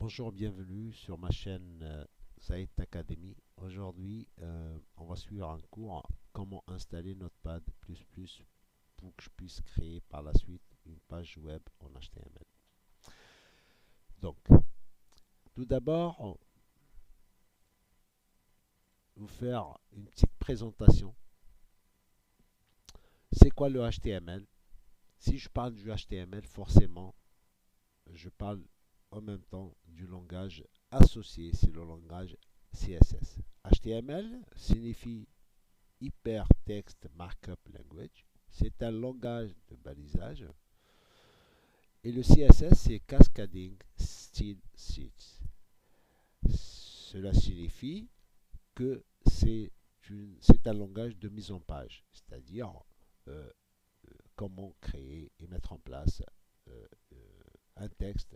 Bonjour, bienvenue sur ma chaîne Zaid Academy. Aujourd'hui, on va suivre un cours comment installer Notepad++ pour que je puisse créer par la suite une page web en HTML. Donc, tout d'abord, vous faire une petite présentation. C'est quoi le HTML? Si je parle du HTML, forcément, je parle en même temps du langage associé, c'est le langage CSS. HTML signifie Hypertext Markup Language. C'est un langage de balisage. Et le CSS, c'est Cascading Style Sheets. Cela signifie que c'est un langage de mise en page, c'est-à-dire comment créer et mettre en place un texte,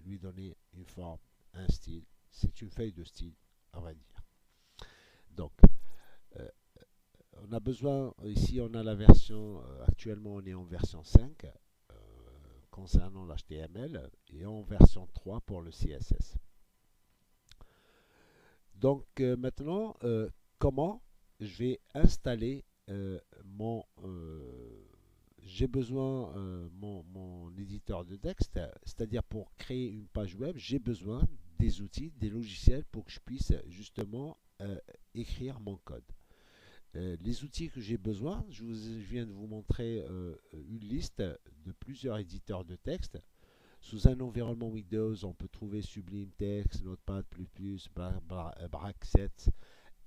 lui donner une forme, un style. C'est une feuille de style, on va dire. Donc, on a besoin, ici on a la version, actuellement on est en version 5 concernant l'HTML et en version 3 pour le CSS. Donc maintenant, comment je vais installer j'ai besoin mon éditeur de texte, c'est-à-dire pour créer une page web, j'ai besoin des outils, des logiciels pour que je puisse justement écrire mon code. Les outils que j'ai besoin, je viens de vous montrer une liste de plusieurs éditeurs de texte. Sous un environnement Windows, on peut trouver Sublime Text, Notepad++, Bracket,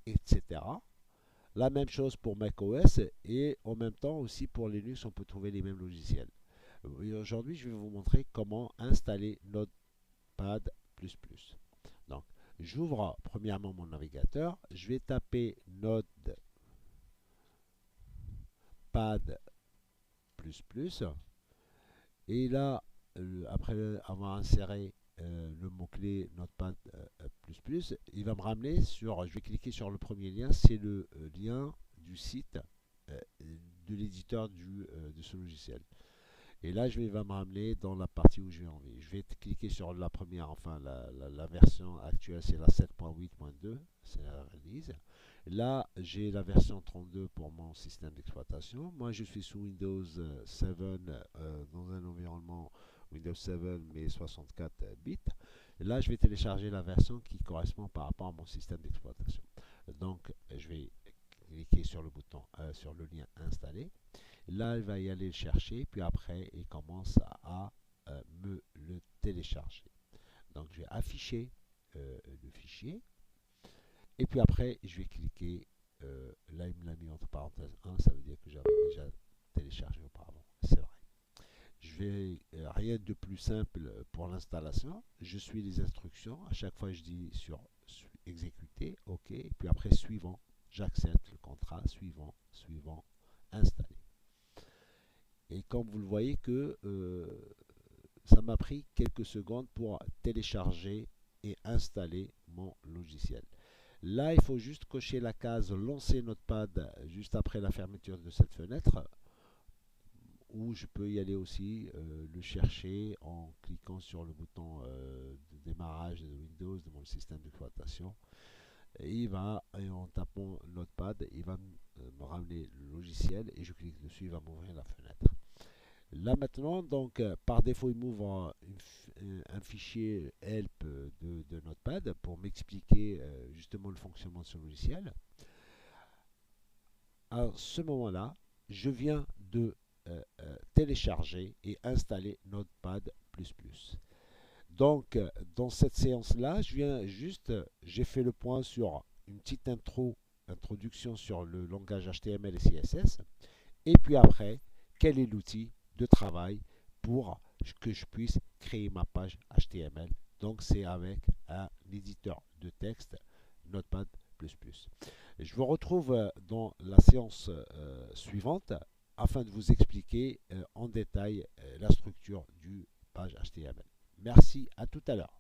etc. La même chose pour macOS et en même temps aussi pour Linux, on peut trouver les mêmes logiciels. Aujourd'hui, je vais vous montrer comment installer Notepad++. Donc, j'ouvre premièrement mon navigateur. Je vais taper Notepad++. Et là, après avoir inséré le mot-clé Notepad++, il va me ramener sur, je vais cliquer sur le premier lien, c'est le lien du site de l'éditeur de ce logiciel. Et là, il va me ramener dans la partie où je vais envie. Je vais cliquer sur la première, enfin la version actuelle, c'est la 7.8.2, c'est la release. Là, j'ai la version 32 pour mon système d'exploitation. Moi, je suis sous Windows 7 dans un environnement Windows 7 mais 64 bits. Là, je vais télécharger la version qui correspond par rapport à mon système d'exploitation. Donc, je vais cliquer sur le bouton, sur le lien installer. Là, il va y aller le chercher, puis après, il commence à me le télécharger. Donc, je vais afficher le fichier. Et puis après, je vais cliquer. Là, il me l'a mis entre parenthèses 1, ça veut dire que j'avais déjà téléchargé auparavant. C'est vrai. Je vais rien de plus simple pour l'installation. Je suis les instructions. À chaque fois, je dis sur exécuter, OK. Et puis après, suivant. J'accepte le contrat, suivant, suivant, installer. Et comme vous le voyez que ça m'a pris quelques secondes pour télécharger et installer mon logiciel. Là, il faut juste cocher la case lancer Notepad juste après la fermeture de cette fenêtre, ou je peux y aller aussi le chercher en cliquant sur le bouton de démarrage de Windows de mon système d'exploitation. Et en tapant Notepad, il va me ramener le logiciel et je clique dessus, il va m'ouvrir la fenêtre. Là maintenant, donc par défaut, il m'ouvre un fichier help de Notepad pour m'expliquer justement le fonctionnement de ce logiciel. À ce moment-là, je viens de télécharger et installer Notepad++. Donc, dans cette séance-là, j'ai fait le point sur une petite introduction sur le langage HTML et CSS. Et puis après, quel est l'outil de travail pour que je puisse créer ma page HTML. Donc, c'est avec un éditeur de texte Notepad++. Je vous retrouve dans la séance suivante afin de vous expliquer en détail la structure du page HTML. Merci, à tout à l'heure.